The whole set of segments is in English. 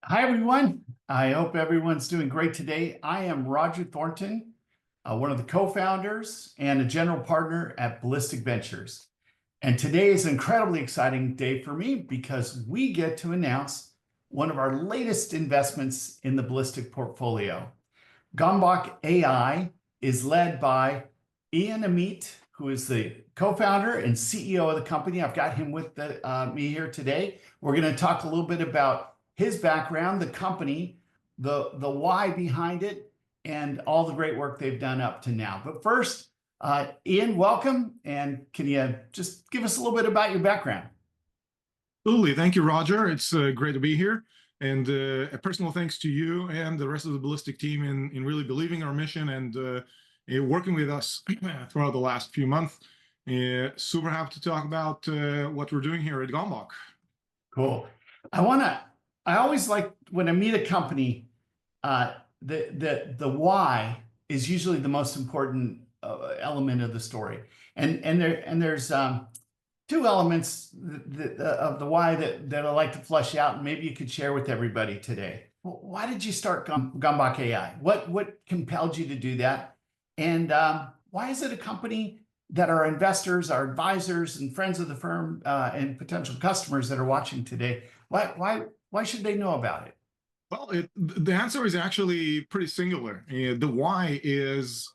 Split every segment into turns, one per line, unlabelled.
Hi, everyone. I hope everyone's doing great today. I am Roger Thornton, one of the co-founders and a general partner at Ballistic Ventures. And today is an incredibly exciting day for me because we get to announce one of our latest investments in the Ballistic portfolio. Gomboc AI is led by Ian Amit, who is the co-founder and CEO of the company. I've got him with me here today. We're going to talk a little bit about his background, the company, the why behind it, and all the great work they've done up to now. But first, Ian, welcome. And can you just give us a little bit about your background?
Absolutely. Thank you, Roger. It's great to be here. And a personal thanks to you and the rest of the Ballistic team in really believing our mission and working with us throughout the last few months. Super happy to talk about what we're doing here at Gomboc.
Cool. I always like when I meet a company, the why is usually the most important element of the story. And there's two elements of the why that I like to flesh out, and maybe you could share with everybody today. Why did you start Gomboc AI? What compelled you to do that? And why is it a company that our investors, our advisors, and friends of the firm and potential customers that are watching today, why should they know about it?
Well, the answer is actually pretty singular. The why is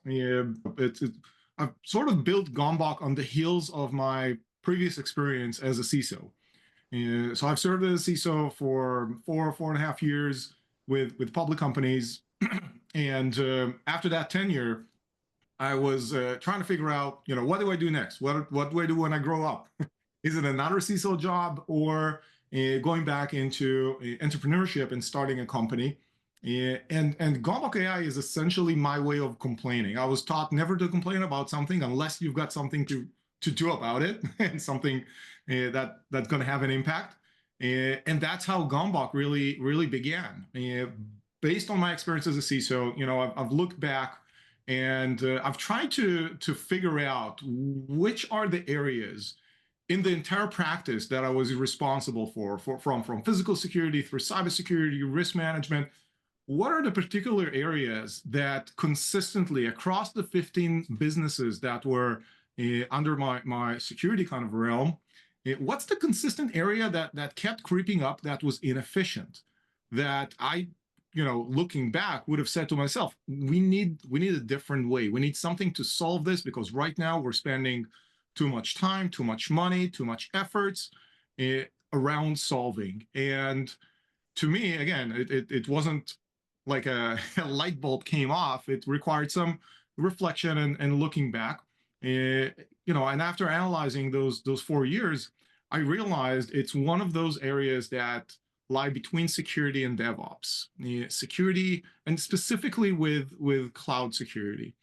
I've sort of built Gomboc on the heels of my previous experience as a CISO. So I've served as a CISO for 4.5 years with public companies. And after that tenure, I was trying to figure out, what do I do next? What do I do when I grow up? Is it another CISO job or going back into entrepreneurship and starting a company? And Gomboc AI is essentially my way of complaining. I was taught never to complain about something unless you've got something to do about it and something that's going to have an impact. And that's how Gomboc really began. Based on my experience as a CISO, I've looked back and I've tried to figure out which are the areas in the entire practice that I was responsible from physical security through cybersecurity, risk management. What are the particular areas that consistently across the 15 businesses that were under my security kind of realm, what's the consistent area that kept creeping up that was inefficient, that I, looking back, would have said to myself, we need a different way. We need something to solve this because right now we're spending too much time, too much money, too much efforts around solving. And to me, again, it wasn't like a light bulb came off. It required some reflection and looking back. And after analyzing those 4 years, I realized it's one of those areas that lie between security and DevOps. Security, and specifically with cloud security.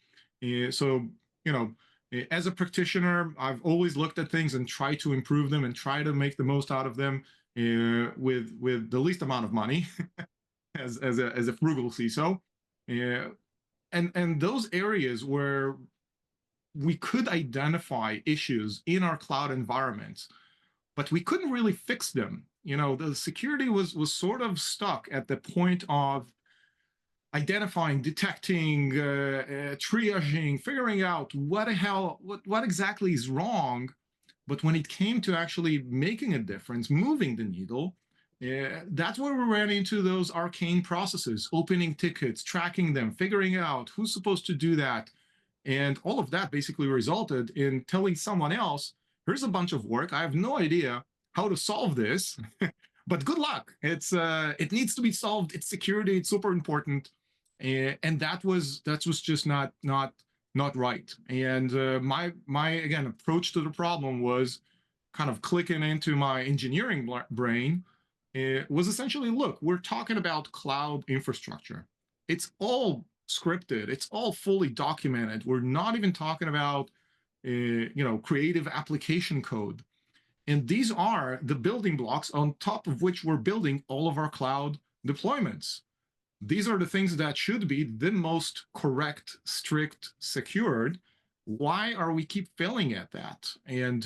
So, as a practitioner, I've always looked at things and tried to improve them and try to make the most out of them with the least amount of money as a frugal CISO. And those areas where we could identify issues in our cloud environments, but we couldn't really fix them. The security was sort of stuck at the point of identifying, detecting, triaging, figuring out what exactly is wrong. But when it came to actually making a difference, moving the needle, that's where we ran into those arcane processes, opening tickets, tracking them, figuring out who's supposed to do that. And all of that basically resulted in telling someone else, here's a bunch of work. I have no idea how to solve this, but good luck. It needs to be solved. It's security. It's super important. And that was just not right. And my again approach to the problem was kind of clicking into my engineering brain. It was essentially, look, we're talking about cloud infrastructure. It's all scripted. It's all fully documented. We're not even talking about creative application code. And these are the building blocks on top of which we're building all of our cloud deployments. These are the things that should be the most correct, strict, secured. Why are we keep failing at that? And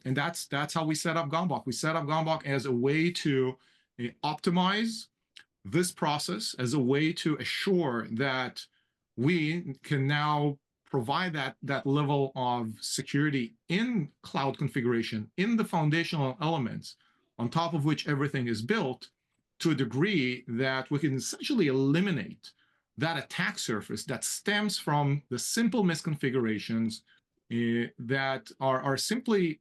that's how we set up Gomboc. We set up Gomboc as a way to optimize this process as a way to assure that we can now provide that level of security in cloud configuration, in the foundational elements on top of which everything is built, to a degree that we can essentially eliminate that attack surface that stems from the simple misconfigurations that are simply,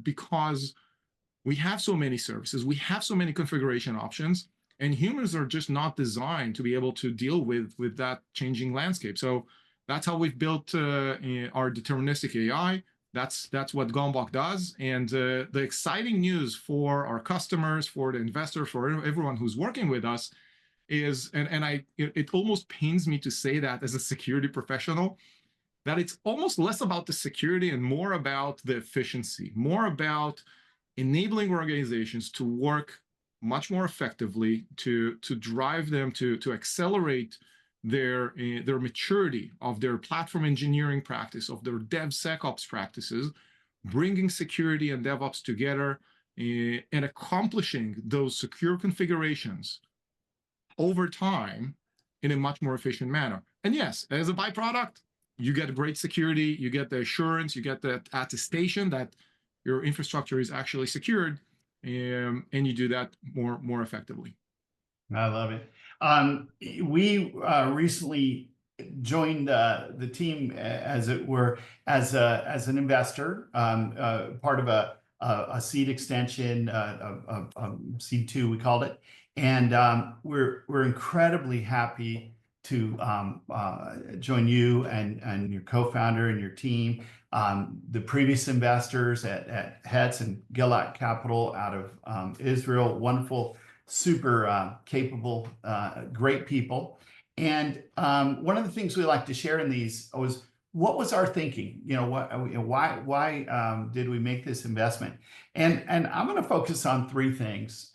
because we have so many services, we have so many configuration options, and humans are just not designed to be able to deal with that changing landscape. So that's how we've built our deterministic AI. That's what Gomboc does. And the exciting news for our customers, for the investors, for everyone who's working with us is, it almost pains me to say that as a security professional, that it's almost less about the security and more about the efficiency, more about enabling organizations to work much more effectively, to drive them to accelerate their maturity of their platform engineering practice, of their DevSecOps practices, bringing security and DevOps together, and accomplishing those secure configurations over time in a much more efficient manner. And yes, as a byproduct, you get great security, you get the assurance, you get the attestation that your infrastructure is actually secured, and you do that more effectively.
I love it. We recently joined the team, as it were, as an investor, part of a seed extension, seed 2 we called it, and we're incredibly happy to join you and your co-founder and your team. The previous investors at Hetz and Gilat Capital out of Israel, wonderful, super capable, great people. And one of the things we like to share in these was, what was our thinking? Why did we make this investment? And I'm going to focus on 3 things.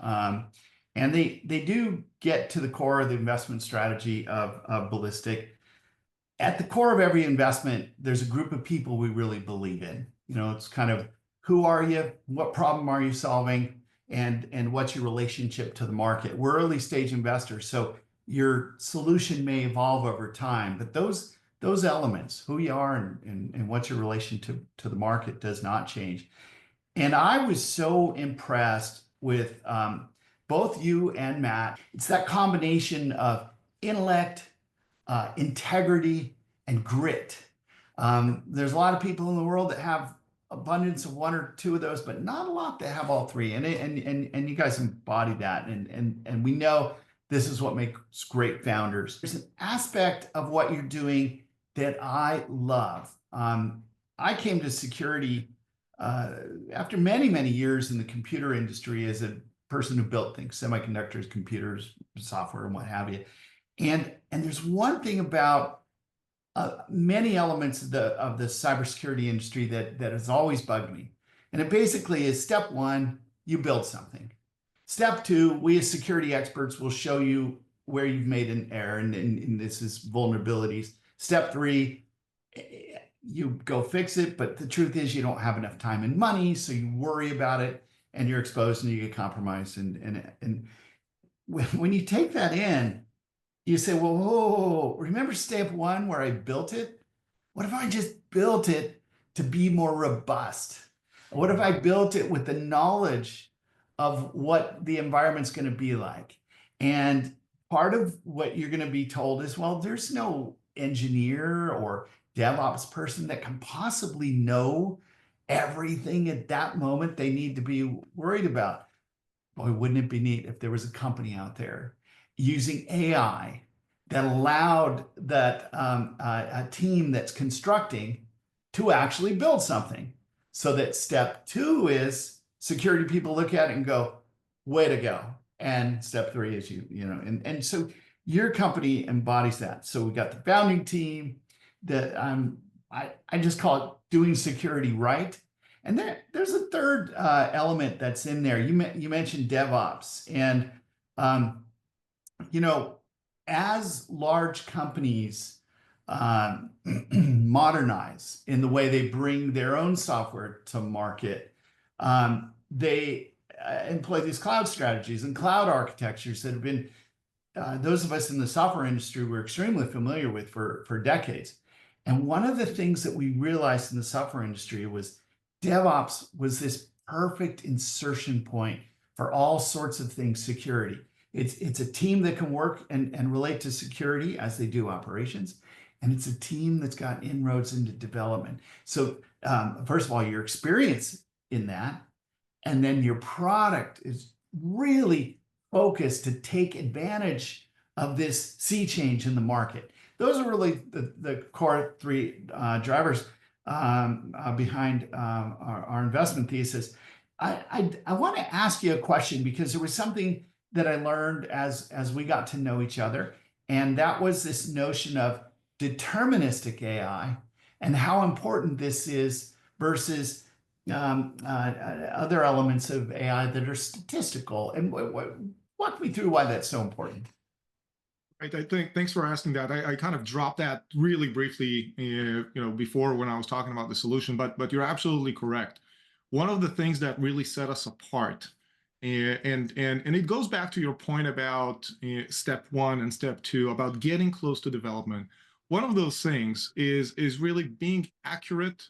And they do get to the core of the investment strategy of Ballistic. At the core of every investment, there's a group of people we really believe in. It's kind of, who are you? What problem are you solving? And what's your relationship to the market? We're early stage investors, so your solution may evolve over time, but those elements, who you are and what's your relation to the market, does not change. And I was so impressed with both you and Matt. It's that combination of intellect, integrity, and grit. There's a lot of people in the world that have abundance of 1 or 2 of those, but not a lot that have all 3. And you guys embody that. And we know this is what makes great founders. There's an aspect of what you're doing that I love. I came to security after many, many years in the computer industry as a person who built things, semiconductors, computers, software, and what have you. And there's one thing about many elements of the cybersecurity industry that has always bugged me. And it basically is, step 1, you build something. Step 2, we as security experts will show you where you've made an error, and this is vulnerabilities. Step 3, you go fix it, but the truth is you don't have enough time and money, so you worry about it, and you're exposed and you get compromised. And when you take that in, you say, well, whoa, remember step 1 where I built it? What if I just built it to be more robust? What if I built it with the knowledge of what the environment's going to be like? And part of what you're going to be told is, well, there's no engineer or DevOps person that can possibly know everything at that moment they need to be worried about. Boy, wouldn't it be neat if there was a company out there using AI that allowed that a team that's constructing to actually build something, so that step 2 is security people look at it and go, way to go. And step 3 is and so your company embodies that. So we got the founding team that I just call it doing security right. And there's a third element that's in there. You mentioned DevOps, and as large companies modernize in the way they bring their own software to market, they employ these cloud strategies and cloud architectures that have been those of us in the software industry were extremely familiar with for decades. And one of the things that we realized in the software industry was DevOps was this perfect insertion point for all sorts of things security. It's a team that can work and relate to security as they do operations. And it's a team that's got inroads into development. So first of all, your experience in that, and then your product is really focused to take advantage of this sea change in the market. Those are really the core three drivers behind our investment thesis. I want to ask you a question because there was something that I learned as we got to know each other, and that was this notion of deterministic AI and how important this is versus other elements of AI that are statistical. And walk me through why that's so important.
Right. I think thanks for asking that. I kind of dropped that really briefly, before when I was talking about the solution, but you're absolutely correct. One of the things that really set us apart, and it goes back to your point about step one and step two about getting close to development. One of those things is really being accurate,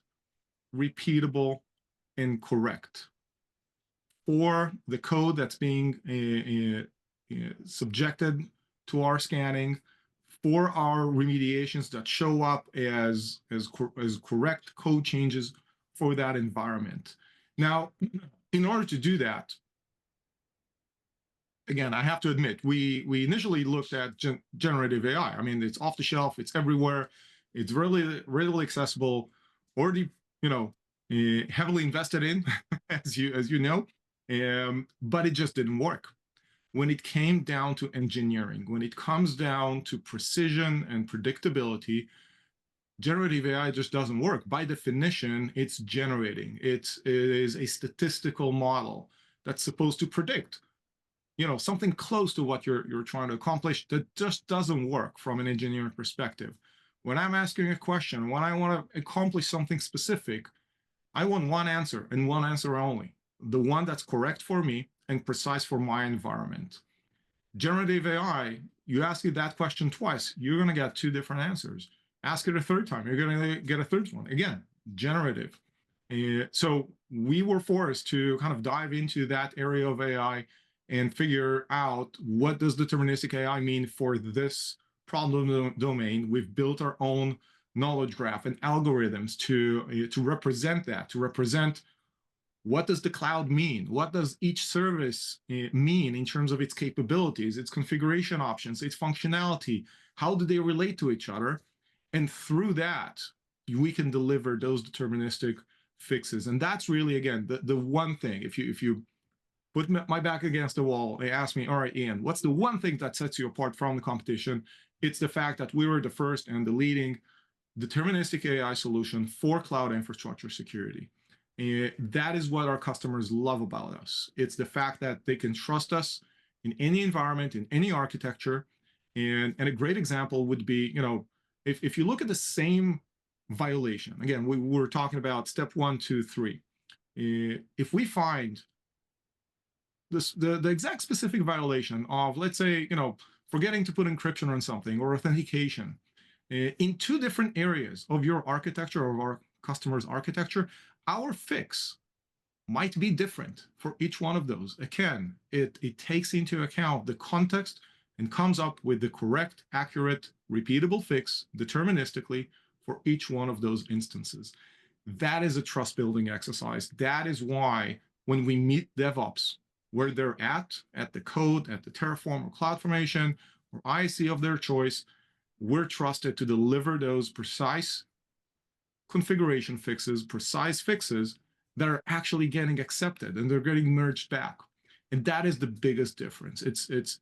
repeatable, and correct for the code that's being subjected to our scanning, for our remediations that show up as correct code changes for that environment. Now, in order to do that, again, I have to admit, we initially looked at generative AI. I mean, it's off the shelf, it's everywhere, it's readily accessible, already, heavily invested in, as you know, but it just didn't work. When it came down to engineering, when it comes down to precision and predictability, generative AI just doesn't work. By definition, it's generating. It is a statistical model that's supposed to predict, something close to what you're trying to accomplish. That just doesn't work from an engineering perspective. When I'm asking a question, when I want to accomplish something specific, I want one answer and one answer only, the one that's correct for me and precise for my environment. Generative AI, you ask it that question twice, you're going to get two different answers. Ask it a third time, you're going to get a third one. Again, generative. So we were forced to kind of dive into that area of AI and figure out, what does deterministic AI mean for this problem domain? We've built our own knowledge graph and algorithms to represent that, to represent what does the cloud mean? What does each service mean in terms of its capabilities, its configuration options, its functionality? How do they relate to each other? And through that, we can deliver those deterministic fixes. And that's really, again, the one thing. If you put my back against the wall, they ask me, all right, Ian, what's the one thing that sets you apart from the competition? It's the fact that we were the first and the leading deterministic AI solution for cloud infrastructure security. That is what our customers love about us. It's the fact that they can trust us in any environment, in any architecture. And a great example would be, if you look at the same violation, again, we were talking about step 1, 2, 3. If we find the exact specific violation of, let's say, forgetting to put encryption on something or authentication in two different areas of your architecture or our customer's architecture, our fix might be different for each one of those. Again, it takes into account the context and comes up with the correct, accurate, repeatable fix deterministically for each one of those instances. That is a trust building exercise. That is why when we meet DevOps where they're at the code, at the Terraform or CloudFormation or IAC of their choice, we're trusted to deliver those precise configuration fixes, precise fixes that are actually getting accepted and they're getting merged back. And that is the biggest difference. It's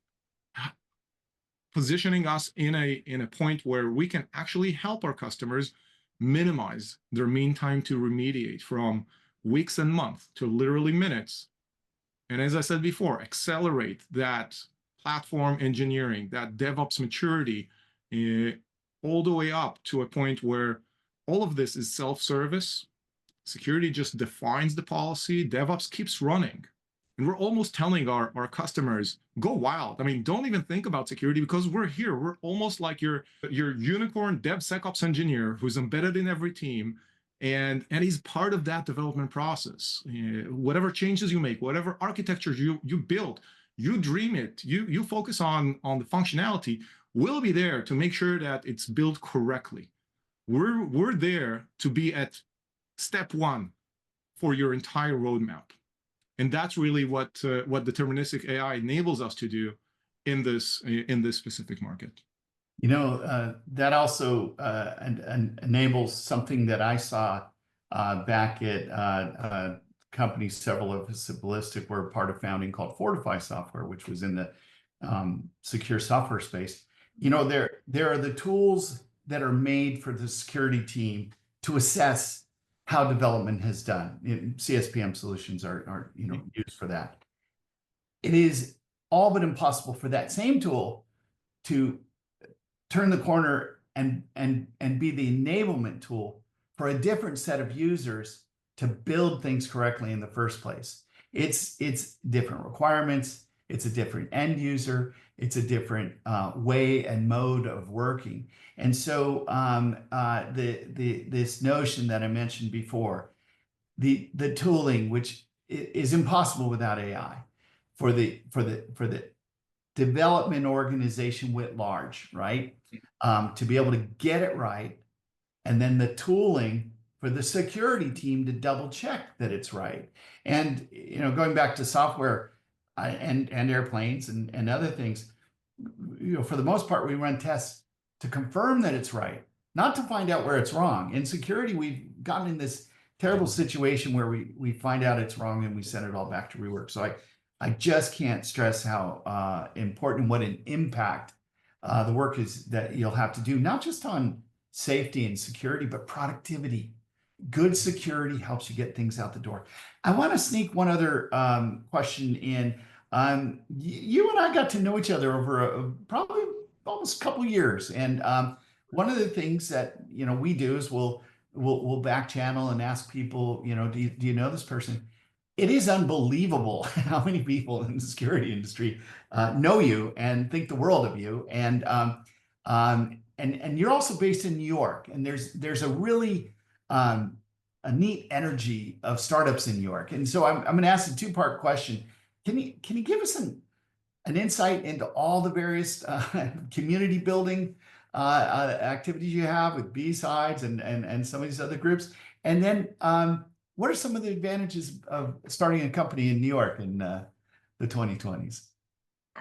positioning us in a point where we can actually help our customers minimize their mean time to remediate from weeks and months to literally minutes. And as I said before, accelerate that platform engineering, that DevOps maturity, all the way up to a point where all of this is self-service. Security just defines the policy. DevOps keeps running. And we're almost telling our customers, go wild. I mean, don't even think about security because we're here. We're almost like your unicorn DevSecOps engineer who's embedded in every team. And he's part of that development process. Whatever changes you make, whatever architectures you build, you dream it, you focus on the functionality, we'll be there to make sure that it's built correctly. We're there to be at step one for your entire roadmap. And that's really what deterministic AI enables us to do in this specific market.
That also enables something that I saw back at companies, several of us at Ballistic were part of founding, called Fortify Software, which was in the secure software space. There are the tools that are made for the security team to assess how development has done. CSPM solutions are used for that. It is all but impossible for that same tool to turn the corner and be the enablement tool for a different set of users to build things correctly in the first place. It's different requirements. It's a different end user. It's a different way and mode of working. And so this notion that I mentioned before, the tooling, which is impossible without AI, for the development organization writ large, right? To be able to get it right, and then the tooling for the security team to double check that it's right. And going back to software and airplanes and other things, for the most part, we run tests to confirm that it's right, not to find out where it's wrong. In security, we've gotten in this terrible situation where we find out it's wrong and we send it all back to rework. So I just can't stress how important, what an impact the work is that you'll have to do, not just on safety and security, but productivity. Good security helps you get things out the door. I want to sneak one other question in. You and I got to know each other over probably almost a couple years, and one of the things that we do is we'll back channel and ask people, do you know this person? It is unbelievable how many people in the security industry know you and think the world of you, and you're also based in New York, and there's a really a neat energy of startups in New York, and so I'm going to ask a two-part question. Can you give us an insight into all the various community building activities you have with B-Sides and some of these other groups, and then what are some of the advantages of starting a company in New York in the 2020s?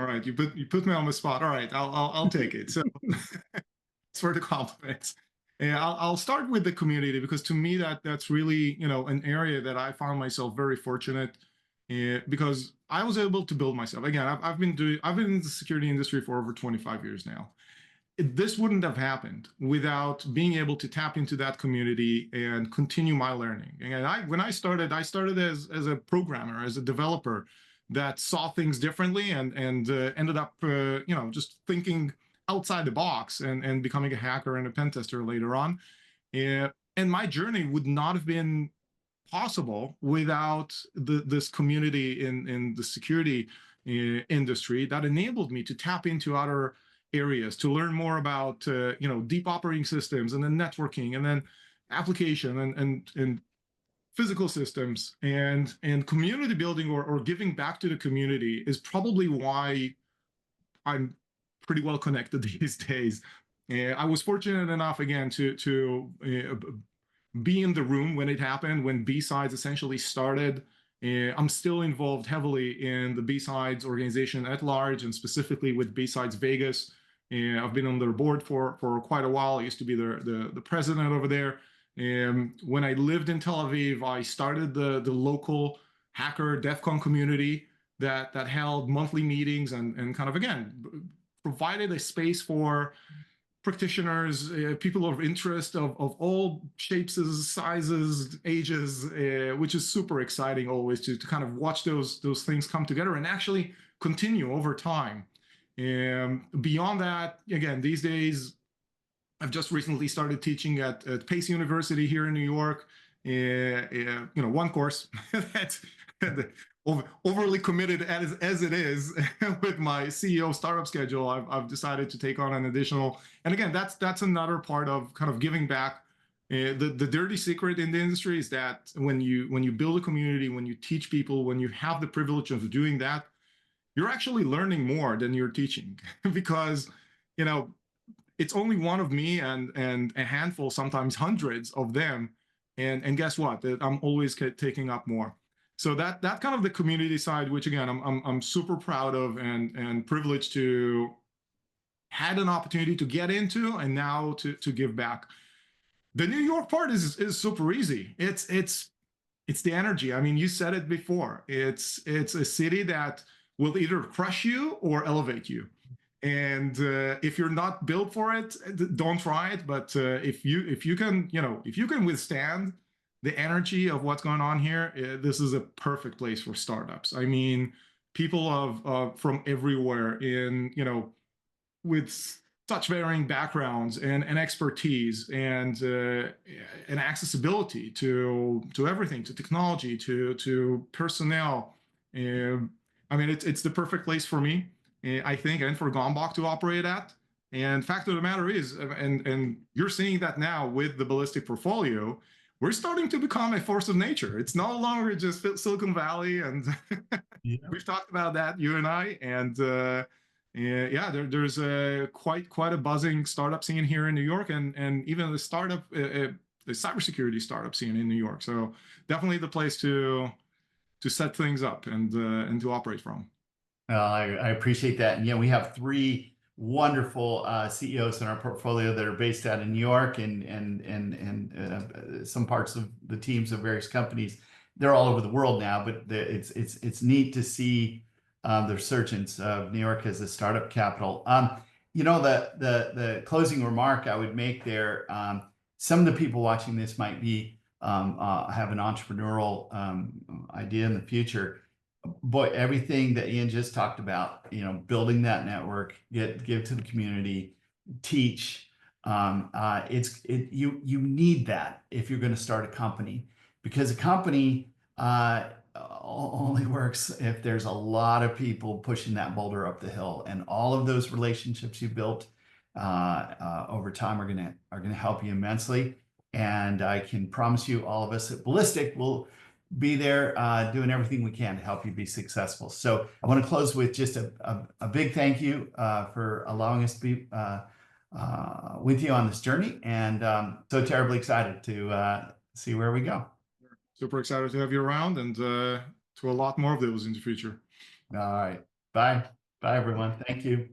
All right, you put me on the spot. All right, I'll take it. So it's for the compliments. And I'll start with the community, because to me that's really an area that I found myself very fortunate, because I was able to build myself. Again, I've been in the security industry for over 25 years now. This wouldn't have happened without being able to tap into that community and continue my learning. And when I started as a programmer, as a developer that saw things differently and ended up just thinking outside the box and becoming a hacker and a pen tester later on. And my journey would not have been possible without this community in the security industry that enabled me to tap into other areas, to learn more about deep operating systems, and then networking, and then application and physical systems, and community building or giving back to the community is probably why I'm pretty well connected these days. I was fortunate enough, again, to be in the room when it happened, when B-Sides essentially started. I'm still involved heavily in the B-Sides organization at large, and specifically with B-Sides Vegas. I've been on their board for quite a while. I used to be the president over there. When I lived in Tel Aviv, I started the local hacker DEF CON community that held monthly meetings and kind of, again, provided a space for practitioners, people of interest of all shapes, sizes, ages, which is super exciting always to kind of watch those things come together and actually continue over time. Beyond that, again, these days, I've just recently started teaching at Pace University here in New York. One course that overly committed as it is with my CEO startup schedule, I've decided to take on an additional. And again, that's another part of kind of giving back. The dirty secret in the industry is that when you build a community, when you teach people, when you have the privilege of doing that, you're actually learning more than you're teaching because it's only one of me and a handful, sometimes hundreds of them, and guess what? I'm always taking up more. So that kind of the community side, which again I'm super proud of and privileged to had an opportunity to get into and now to give back. The New York part is super easy. It's the energy. I mean, you said it before. It's a city that will either crush you or elevate you. And if you're not built for it, don't try it. But if you can withstand the energy of what's going on here, this is a perfect place for startups. I mean, people from everywhere with such varying backgrounds and expertise and accessibility to everything, to technology, to personnel. I mean, it's the perfect place for me, I think, and for Gomboc to operate at. And fact of the matter is, and you're seeing that now with the Ballistic portfolio, we're starting to become a force of nature. It's no longer just Silicon Valley, and
Yeah.
we've talked about that, you and I, and yeah, there's quite a buzzing startup scene here in New York, and even the cybersecurity startup scene in New York. So definitely the place to set things up and to operate from.
I appreciate that. And yeah, we have three wonderful CEOs in our portfolio that are based out in New York and some parts of the teams of various companies. They're all over the world now, but it's neat to see the resurgence of New York as a startup capital. The closing remark I would make there, some of the people watching this might be have an entrepreneurial idea in the future. Boy, everything that Ian just talked about, building that network, give to the community, teach. You need that if you're going to start a company, because a company only works if there's a lot of people pushing that boulder up the hill, and all of those relationships you built over time are gonna help you immensely. And I can promise you, all of us at Ballistic will be there doing everything we can to help you be successful. So I want to close with just a big thank you for allowing us to be with you on this journey, and so terribly excited to see where we go.
Super excited to have you around, and to a lot more of those in the future.
All right. Bye. Bye, everyone. Thank you.